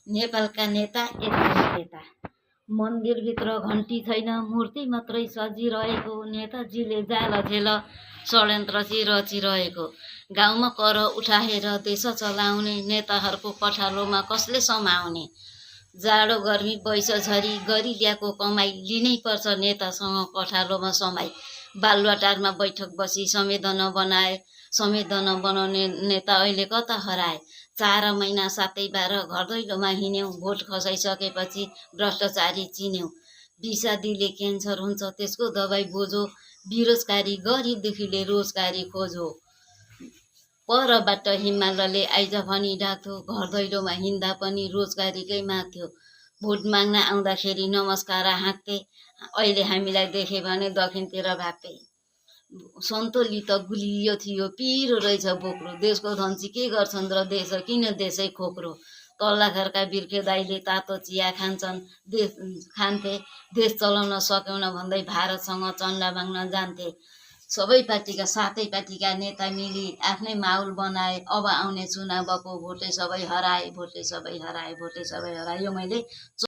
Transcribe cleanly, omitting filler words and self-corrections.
नेपालका नेता नेता मन्दिरभित्र घन्टी छैन, मूर्ति मात्रै सजिरहेको। नेताजीले जालझेल षड्यन्त्र रचिरहेको। गाउँमा कर उठाएर देश चलाउने नेताहरूको पठालोमा कसले समाउने? जाडो गर्मी बैसझरी गरी ल्याएको कमाई लिनै पर्छ नेतासँग पठालोमा समाई। बालुवाटारमा बैठक बसी संवेदन बनाउने नेता अहिले कता हराए? 4 महिना 7 12 घर दैलोमा हिँड्यौँ, भोट खसाइसकेपछि भ्रष्टाचारी चिन्यौँ। विषादीले क्यान्सर हुन्छ, त्यसको दबाई बोझो। बेरोजगारी गरिब दुखीले रोजगारी खोजो। परबाट हिमालले आइज भनी डाक्थ्यो, घर दैलोमा हिँड्दा पनि रोजगारीकै माग्थ्यो। भोट माग्न आउँदाखेरि नमस्कार हाँक्थे, अहिले हामीलाई देखे भने दक्षिणतिर भाग्थे। सन्तोली त गुलियो थियो, पिरो रहेछ बोक्रो। देशको धन्सी के गर्छन् र देश किन देशै खोक्रो? तल्ला घरका बिर्खे दाइले तातो चिया खान्थे। देश चलाउन सकेन भन्दै भारतसँग चन्दा माग्न जान्थे। सबै पार्टीका 7 पार्टीका नेता मिली आफ्नै माहौल बनाए। अब आउने चुनावको भोटै सबै हराए, भोटै सबै हराए, भोटै सबै हराए। यो मैले